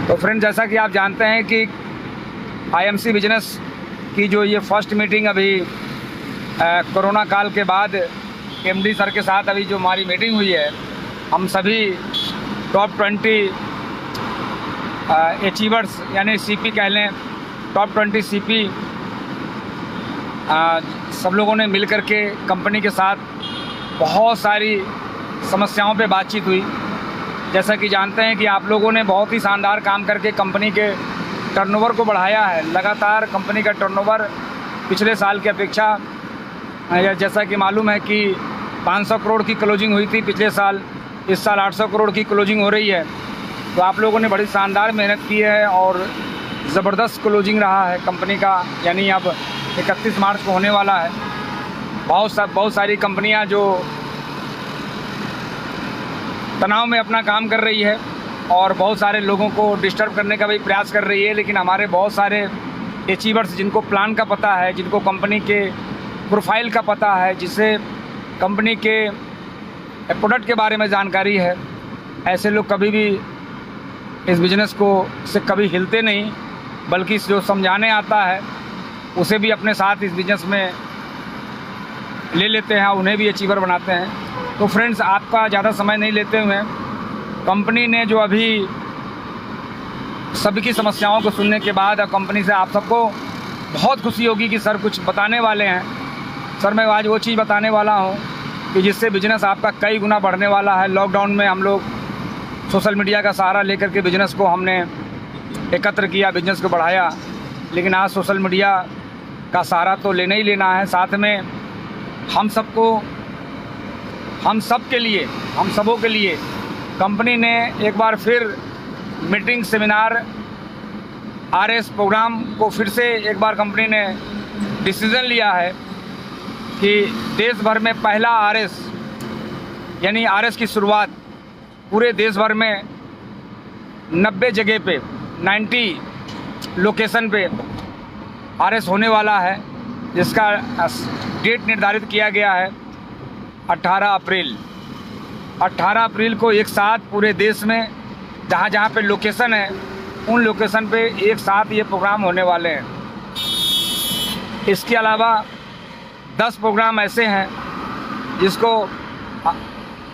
तो फ्रेंड, जैसा कि आप जानते हैं कि आईएमसी बिजनेस की जो ये फर्स्ट मीटिंग अभी कोरोना काल के बाद एमडी सर के साथ अभी जो हमारी मीटिंग हुई है, हम सभी टॉप 20 अचीवर्स यानी सीपी कह लें, टॉप 20 सीपी सब लोगों ने मिल कर के कंपनी के साथ बहुत सारी समस्याओं पे बातचीत हुई। जैसा कि जानते हैं कि आप लोगों ने बहुत ही शानदार काम करके कंपनी के टर्नओवर को बढ़ाया है। लगातार कंपनी का टर्नओवर पिछले साल की अपेक्षा, जैसा कि मालूम है कि 500 करोड़ की क्लोजिंग हुई थी पिछले साल, इस साल 800 करोड़ की क्लोजिंग हो रही है। तो आप लोगों ने बड़ी शानदार मेहनत की है और ज़बरदस्त क्लोजिंग रहा है कंपनी का, यानी अब 31 मार्च को होने वाला है। बहुत सारी कंपनियां जो तनाव में अपना काम कर रही है और बहुत सारे लोगों को डिस्टर्ब करने का भी प्रयास कर रही है, लेकिन हमारे बहुत सारे अचीवर्स जिनको प्लान का पता है, जिनको कंपनी के प्रोफाइल का पता है, जिसे कंपनी के प्रोडक्ट के बारे में जानकारी है, ऐसे लोग कभी भी इस बिज़नेस को से कभी हिलते नहीं, बल्कि जो समझाने आता है उसे भी अपने साथ इस बिज़नेस में ले लेते हैं, उन्हें भी अचीवर बनाते हैं। तो फ्रेंड्स, आपका ज़्यादा समय नहीं लेते हुए कंपनी ने जो अभी सभी की समस्याओं को सुनने के बाद कंपनी से आप सबको बहुत खुशी होगी कि सर कुछ बताने वाले हैं। सर, मैं आज वो चीज़ बताने वाला हूँ कि जिससे बिज़नेस आपका कई गुना बढ़ने वाला है। लॉकडाउन में हम लोग सोशल मीडिया का सहारा लेकर के बिज़नेस को हमने एकत्र किया, बिज़नेस को बढ़ाया, लेकिन आज सोशल मीडिया का सहारा तो लेना ही लेना है। साथ में हम सबों के लिए कंपनी ने एक बार फिर मीटिंग, सेमिनार, आरएस प्रोग्राम को फिर से एक बार कंपनी ने डिसीज़न लिया है कि देश भर में पहला आरएस यानी आरएस की शुरुआत पूरे देश भर में 90 जगह पे 90 लोकेशन पे आरएस होने वाला है, जिसका डेट निर्धारित किया गया है 18 अप्रैल को एक साथ पूरे देश में जहाँ पे लोकेशन है, उन लोकेशन पे एक साथ ये प्रोग्राम होने वाले हैं। इसके अलावा 10 प्रोग्राम ऐसे हैं जिसको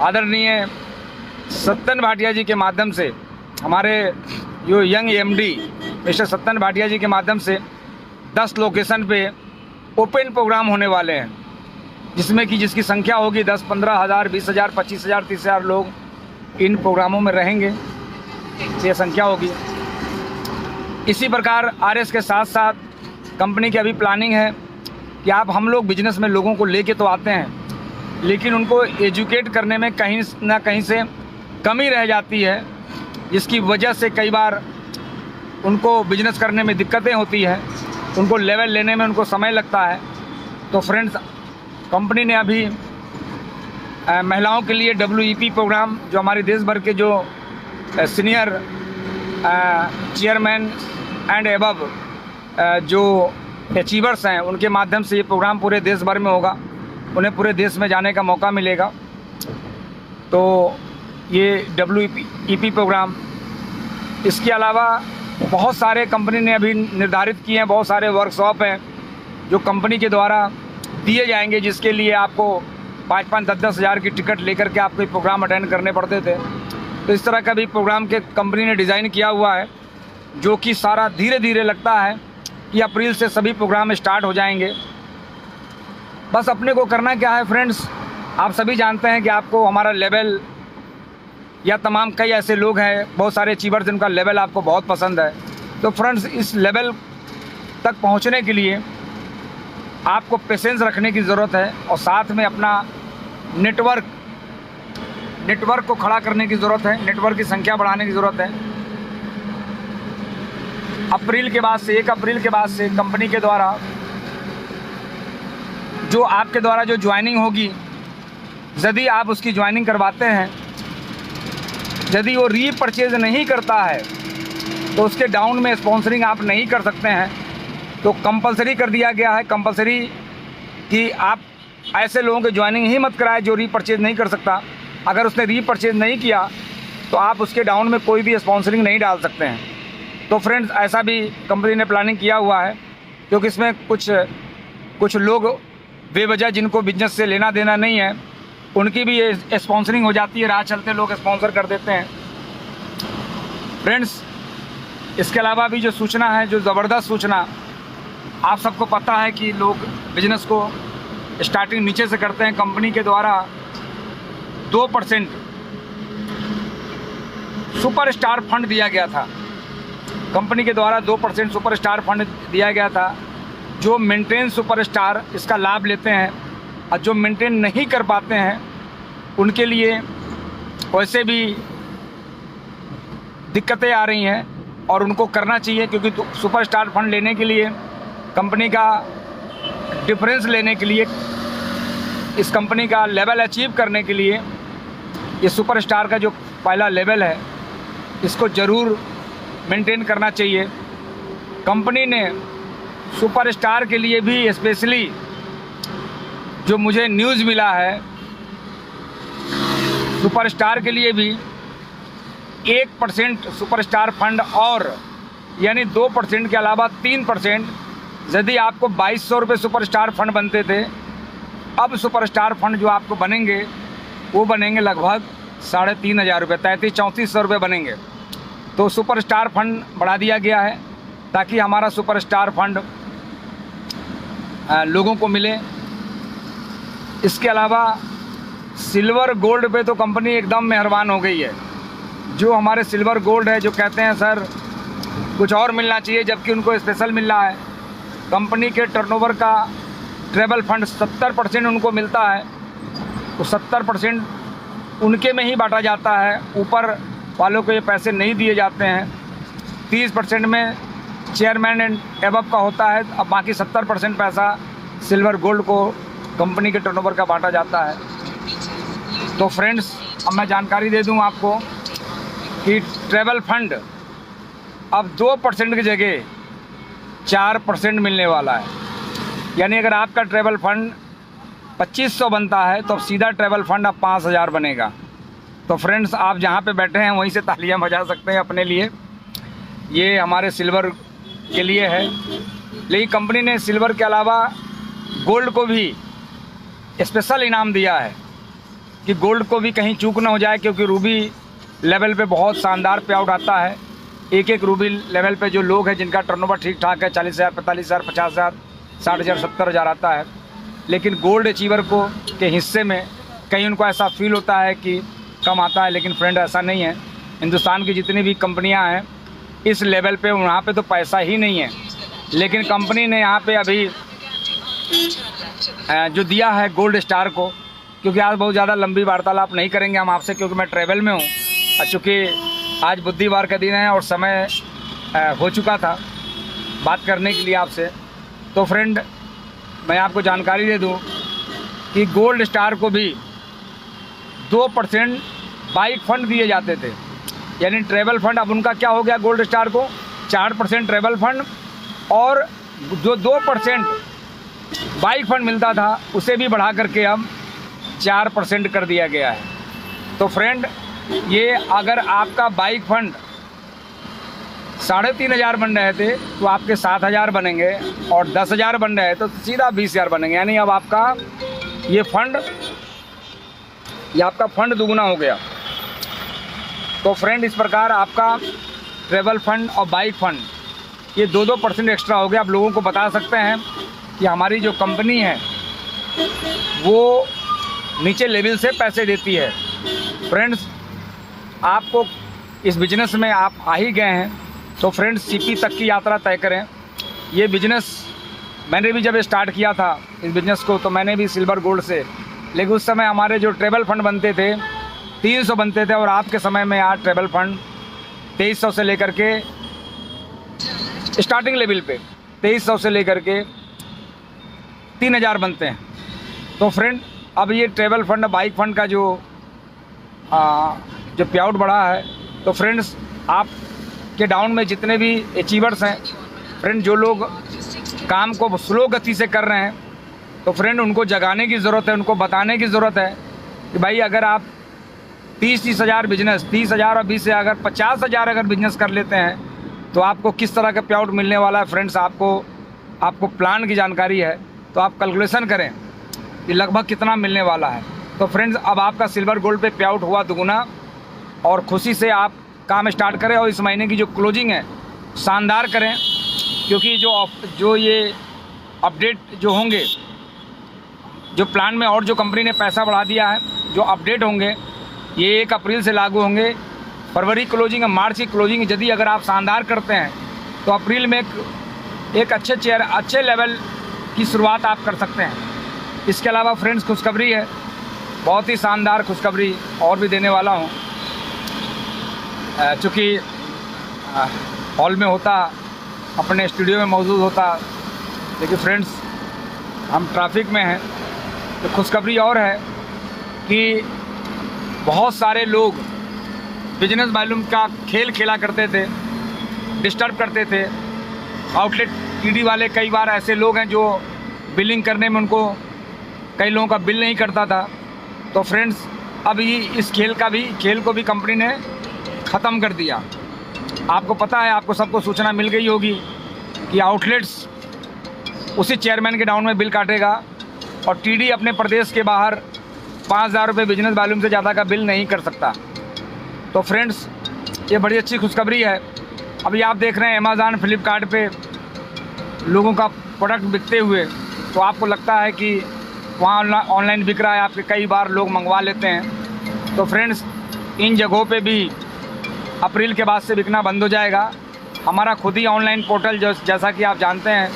आदरणीय सत्तन भाटिया जी के माध्यम से, हमारे जो यंग एमडी मिस्टर सत्तन भाटिया जी के माध्यम से 10 लोकेशन पे ओपन प्रोग्राम होने वाले हैं, जिसमें कि जिसकी संख्या होगी 10, 15 हज़ार, 20 हज़ार, 25 हज़ार, 30 हज़ार लोग इन प्रोग्रामों में रहेंगे, ये संख्या होगी। इसी प्रकार आरएस के साथ साथ कंपनी की अभी प्लानिंग है कि हम लोग बिजनेस में लोगों को लेके तो आते हैं, लेकिन उनको एजुकेट करने में कहीं ना कहीं से कमी रह जाती है, जिसकी वजह से कई बार उनको बिजनेस करने में दिक्कतें होती हैं, उनको लेवल लेने में उनको समय लगता है। तो फ्रेंड्स, कंपनी ने अभी महिलाओं के लिए WEP प्रोग्राम, जो हमारे देश भर के जो सीनियर चेयरमैन एंड एबव जो अचीवर्स हैं, उनके माध्यम से ये प्रोग्राम पूरे देश भर में होगा, उन्हें पूरे देश में जाने का मौका मिलेगा। तो ये WEP प्रोग्राम, इसके अलावा बहुत सारे कंपनी ने अभी निर्धारित किए हैं, बहुत सारे वर्कशॉप हैं जो कंपनी के द्वारा दिए जाएंगे, जिसके लिए आपको 5-5, 10-10 हज़ार की टिकट लेकर के आपको प्रोग्राम अटेंड करने पड़ते थे। तो इस तरह का भी प्रोग्राम के कंपनी ने डिज़ाइन किया हुआ है, जो कि सारा धीरे धीरे लगता है कि अप्रैल से सभी प्रोग्राम स्टार्ट हो जाएंगे। बस अपने को करना क्या है फ्रेंड्स, आप सभी जानते हैं कि आपको हमारा लेवल या तमाम कई ऐसे लोग हैं, बहुत सारे अचीवर्स जिनका लेवल आपको बहुत पसंद है। तो फ्रेंड्स, इस लेवल तक पहुंचने के लिए आपको पेशेंस रखने की ज़रूरत है और साथ में अपना नेटवर्क को खड़ा करने की ज़रूरत है, नेटवर्क की संख्या बढ़ाने की ज़रूरत है। 1 अप्रैल के बाद से कंपनी के द्वारा जो आपके द्वारा जो ज्वाइनिंग होगी, यदि आप उसकी ज्वाइनिंग करवाते हैं, यदि वो रीपरचेज नहीं करता है तो उसके डाउन में स्पॉन्सरिंग आप नहीं कर सकते हैं। तो कंपलसरी कर दिया गया है, कंपलसरी कि आप ऐसे लोगों के ज्वाइनिंग ही मत कराएं जो रीपरचेज नहीं कर सकता। अगर उसने रीपरचेज नहीं किया तो आप उसके डाउन में कोई भी स्पॉन्सरिंग नहीं डाल सकते हैं। तो फ्रेंड्स ऐसा भी कंपनी ने प्लानिंग किया हुआ है, क्योंकि इसमें कुछ लोग बेवजह जिनको बिजनेस से लेना देना नहीं है, उनकी भी ये स्पॉन्सरिंग हो जाती है, राह चलते लोग स्पॉन्सर कर देते हैं। फ्रेंड्स इसके अलावा भी जो सूचना है, जो ज़बरदस्त सूचना, आप सबको पता है कि लोग बिजनेस को स्टार्टिंग नीचे से करते हैं। कंपनी के द्वारा 2% सुपर स्टार फंड दिया गया था। कंपनी के द्वारा 2% सुपर स्टार फंड दिया गया था। जो मेंटेन सुपर स्टार इसका लाभ लेते हैं, और जो मेंटेन नहीं कर पाते हैं उनके लिए वैसे भी दिक्कतें आ रही हैं, और उनको करना चाहिए, क्योंकि सुपर स्टार फंड लेने के लिए, कंपनी का डिफरेंस लेने के लिए, इस कंपनी का लेवल अचीव करने के लिए, ये सुपर स्टार का जो पहला लेवल है इसको ज़रूर मेंटेन करना चाहिए। कंपनी ने सुपर स्टार के लिए भी स्पेशली, जो मुझे न्यूज़ मिला है, सुपर स्टार के लिए भी 1% सुपर स्टार फंड, और यानी 2% के अलावा 3%, यदि आपको 2200 रुपये सुपर स्टार फंड बनते थे, अब सुपर स्टार फंड जो आपको बनेंगे वो बनेंगे लगभग 3500 रुपये, 3300-3400 रुपये बनेंगे। तो सुपर स्टार फंड बढ़ा दिया गया है ताकि हमारा सुपर स्टार फंड लोगों को मिले। इसके अलावा सिल्वर गोल्ड पे तो कंपनी एकदम मेहरबान हो गई है। जो हमारे सिल्वर गोल्ड है, जो कहते हैं सर कुछ और मिलना चाहिए, जबकि उनको स्पेशल मिल रहा है। कंपनी के टर्नओवर का ट्रेवल फंड 70% उनको मिलता है, तो 70% उनके में ही बांटा जाता है, ऊपर वालों को ये पैसे नहीं दिए जाते हैं। 30% में चेयरमैन एंड एबव का होता है, अब बाकी 70% पैसा सिल्वर गोल्ड को कंपनी के टर्नओवर का बांटा जाता है। तो फ्रेंड्स अब मैं जानकारी दे दूं आपको कि ट्रेवल फंड अब 2% की जगह 4% मिलने वाला है। यानी अगर आपका ट्रेवल फंड 2500 बनता है तो अब सीधा ट्रेवल फंड अब 5000 बनेगा। तो फ्रेंड्स आप जहाँ पे बैठे हैं वहीं से तालियां बजा सकते हैं अपने लिए। ये हमारे सिल्वर के लिए है, लेकिन कंपनी ने सिल्वर के अलावा गोल्ड को भी स्पेशल इनाम दिया है कि गोल्ड को भी कहीं चूक ना हो जाए, क्योंकि रूबी लेवल पे बहुत शानदार पे आउट आता है। एक रूबी लेवल पे जो लोग हैं जिनका टर्नओवर ठीक ठाक है, 40,000, 45,000, 50,000, 60,000, 70,000 आता है, लेकिन गोल्ड अचीवर को के हिस्से में कहीं उनको ऐसा फील होता है कि कम आता है। लेकिन फ्रेंड ऐसा नहीं है। हिंदुस्तान की जितनी भी कंपनियां हैं इस लेवल पे, वहाँ पे तो पैसा ही नहीं है, लेकिन कंपनी ने यहाँ पे अभी जो दिया है गोल्ड स्टार को, क्योंकि आज बहुत ज़्यादा लंबी वार्तालाप नहीं करेंगे हम आपसे, क्योंकि मैं ट्रैवल में हूँ, और चूँकि आज बुधवार का दिन है और समय हो चुका था बात करने के लिए आपसे। तो फ्रेंड मैं आपको जानकारी दे दूं कि गोल्ड स्टार को भी 2% बाइक फंड दिए जाते थे। यानी ट्रैवल फंड अब उनका क्या हो गया, गोल्ड स्टार को 4% ट्रैवल फंड, और जो 2% बाइक फंड मिलता था उसे भी बढ़ा करके अब 4% कर दिया गया है। तो फ्रेंड ये अगर आपका बाइक फंड 3,500 बन रहे थे तो आपके 7,000 बनेंगे, और 10,000 बन रहे तो सीधा 20,000 बनेंगे। यानी अब आपका ये आपका फंड दुगुना हो गया। तो फ्रेंड इस प्रकार आपका ट्रैवल फंड और बाइक फंड ये 2% एक्स्ट्रा हो गया। आप लोगों को बता सकते हैं कि हमारी जो कंपनी है वो नीचे लेवल से पैसे देती है। फ्रेंड्स आपको इस बिज़नेस में आप आ ही गए हैं तो फ्रेंड्स सीपी तक की यात्रा तय करें। ये बिज़नेस मैंने भी जब स्टार्ट किया था इस बिज़नेस को, तो मैंने भी सिल्वर गोल्ड से, लेकिन उस समय हमारे जो ट्रेवल फंड बनते थे 300 बनते थे, और आपके समय में आज ट्रेवल फंड 2300 से लेकर के स्टार्टिंग लेवल पे 2300 से लेकर के 3,000 बनते हैं। तो फ्रेंड अब ये ट्रेवल फंड बाइक फंड का जो पे आउट बढ़ा है, तो फ्रेंड्स आप के डाउन में जितने भी अचीवर्स हैं, फ्रेंड जो लोग काम को स्लो गति से कर रहे हैं, तो फ्रेंड उनको जगाने की ज़रूरत है, उनको बताने की ज़रूरत है कि भाई अगर आप 30,000 बिजनेस, 30,000 और 20,000 अगर 50,000 अगर बिजनेस कर लेते हैं तो आपको किस तरह का पे आउट मिलने वाला है फ्रेंड्स, आपको प्लान की जानकारी है तो आप कैलकुलेशन करें कि लगभग कितना मिलने वाला है। तो फ्रेंड्स अब आपका सिल्वर गोल्ड पे पे आउट हुआ दुगुना, और खुशी से आप काम स्टार्ट करें और इस महीने की जो क्लोजिंग है शानदार करें, क्योंकि जो ये अपडेट जो होंगे, जो प्लान में और जो कंपनी ने पैसा बढ़ा दिया है, जो अपडेट होंगे ये 1 अप्रैल से लागू होंगे। फरवरी क्लोजिंग, मार्च की क्लोजिंग यदि अगर आप शानदार करते हैं तो अप्रैल में एक अच्छे लेवल की शुरुआत आप कर सकते हैं। इसके अलावा फ्रेंड्स खुशखबरी है, बहुत ही शानदार खुशखबरी और भी देने वाला हूँ। चूँकि हॉल में होता, अपने स्टूडियो में मौजूद होता, लेकिन फ्रेंड्स हम ट्रैफिक में हैं। तो खुशखबरी और है कि बहुत सारे लोग बिजनेस वॉल्यूम का खेल खेला करते थे, डिस्टर्ब करते थे। आउटलेट टीडी वाले कई बार ऐसे लोग हैं जो बिलिंग करने में उनको कई लोगों का बिल नहीं करता था। तो फ्रेंड्स अब ये इस खेल को भी कंपनी ने ख़त्म कर दिया। आपको पता है, आपको सबको सूचना मिल गई होगी कि आउटलेट्स उसी चेयरमैन के डाउन में बिल काटेगा और टीडी अपने प्रदेश के बाहर 5,000 रुपये बिजनेस वॉल्यूम से ज़्यादा का बिल नहीं कर सकता। तो फ्रेंड्स ये बड़ी अच्छी खुशखबरी है। अभी आप देख रहे हैं अमेज़ॉन, फ्लिपकार्ट पे लोगों का प्रोडक्ट बिकते हुए, तो आपको लगता है कि वहाँ ऑनलाइन बिक रहा है, आपके कई बार लोग मंगवा लेते हैं। तो फ्रेंड्स इन जगहों पे भी अप्रैल के बाद से बिकना बंद हो जाएगा। हमारा खुद ही ऑनलाइन पोर्टल जैसा कि आप जानते हैं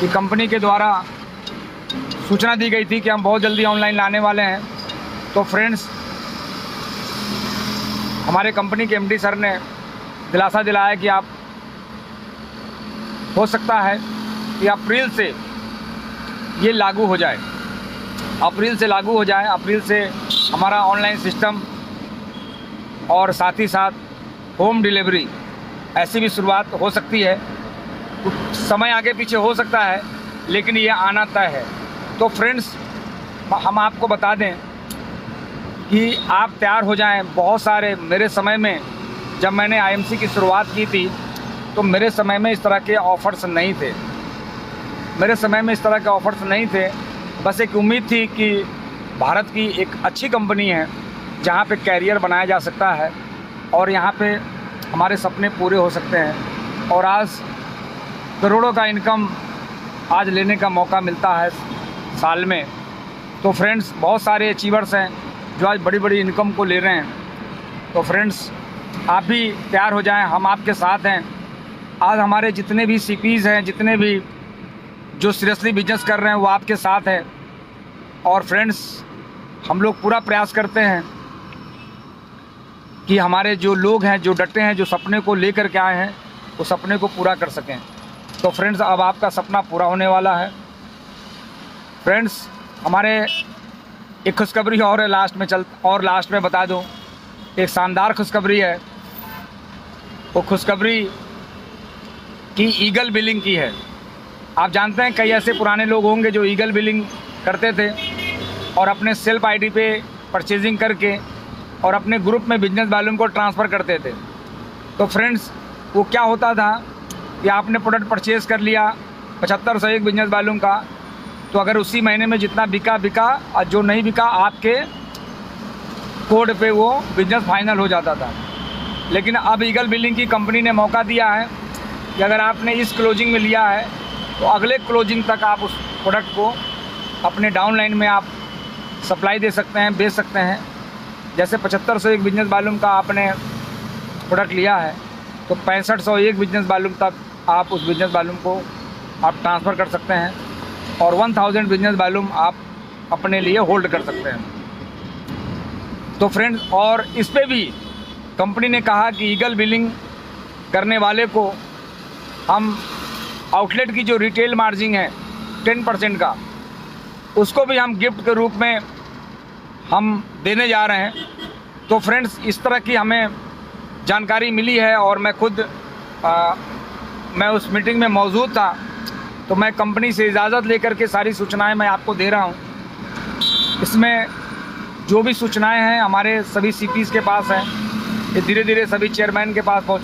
कि कंपनी के द्वारा सूचना दी गई थी कि हम बहुत जल्दी ऑनलाइन लाने वाले हैं। तो फ्रेंड्स हमारे कंपनी के एमडी सर ने दिलासा दिलाया कि आप हो सकता है कि अप्रैल से ये लागू हो जाए, अप्रैल से हमारा ऑनलाइन सिस्टम और साथ ही साथ होम डिलीवरी ऐसी भी शुरुआत हो सकती है। कुछ समय आगे पीछे हो सकता है, लेकिन ये आना तय है। तो फ्रेंड्स हम आपको बता दें कि आप तैयार हो जाएं। बहुत सारे मेरे समय में जब मैंने आईएमसी की शुरुआत की थी तो मेरे समय में इस तरह के ऑफ़र्स नहीं थे। बस एक उम्मीद थी कि भारत की एक अच्छी कंपनी है जहाँ पे कैरियर बनाया जा सकता है और यहाँ पे हमारे सपने पूरे हो सकते हैं। और आज करोड़ों का इनकम आज लेने का मौका मिलता है साल में। तो फ्रेंड्स बहुत सारे अचीवर्स हैं जो आज बड़ी बड़ी इनकम को ले रहे हैं। तो फ्रेंड्स आप भी तैयार हो जाएं, हम आपके साथ हैं। आज हमारे जितने भी सीपीज़ हैं, जितने भी जो सीरियसली बिजनेस कर रहे हैं वो आपके साथ हैं। और फ्रेंड्स हम लोग पूरा प्रयास करते हैं कि हमारे जो लोग हैं, जो डटे हैं, जो सपने को लेकर के आए हैं, वो सपने को पूरा कर सकें। तो फ्रेंड्स अब आपका सपना पूरा होने वाला है। फ्रेंड्स हमारे एक खुशखबरी और है, लास्ट में बता दूं, एक शानदार खुशखबरी है। वो खुशखबरी की ईगल बिलिंग की है। आप जानते हैं कई ऐसे पुराने लोग होंगे जो ईगल बिलिंग करते थे और अपने सेल्फ आईडी पे परचेजिंग करके और अपने ग्रुप में बिजनेस वॉल्यूम को ट्रांसफ़र करते थे। तो फ्रेंड्स वो क्या होता था कि आपने प्रोडक्ट परचेज़ कर लिया 7500 एक बिजनेस वॉल्यूम का, तो अगर उसी महीने में जितना बिका और जो नहीं बिका आपके कोड पे वो बिजनेस फाइनल हो जाता था। लेकिन अब ईगल बिलिंग की कंपनी ने मौका दिया है कि अगर आपने इस क्लोजिंग में लिया है तो अगले क्लोजिंग तक आप उस प्रोडक्ट को अपने डाउनलाइन में आप सप्लाई दे सकते हैं, बेच सकते हैं। जैसे 7500 एक बिजनेस वॉल्यूम का आपने प्रोडक्ट लिया है तो 6500 एक बिजनेस वॉल्यूम तक आप उस बिजनेस वॉल्यूम को आप ट्रांसफ़र कर सकते हैं और 1000 बिजनेस वॉल्यूम आप अपने लिए होल्ड कर सकते हैं। तो फ्रेंड्स और इस पे भी कंपनी ने कहा कि ईगल बिलिंग करने वाले को हम आउटलेट की जो रिटेल मार्जिन है 10% का, उसको भी हम गिफ्ट के रूप में हम देने जा रहे हैं। तो फ्रेंड्स इस तरह की हमें जानकारी मिली है और मैं खुद मैं उस मीटिंग में मौजूद था, तो मैं कंपनी से इजाज़त लेकर के सारी सूचनाएं मैं आपको दे रहा हूं। इसमें जो भी सूचनाएं हैं हमारे सभी सीपीज़ के पास हैं, ये धीरे धीरे सभी चेयरमैन के पास पहुँच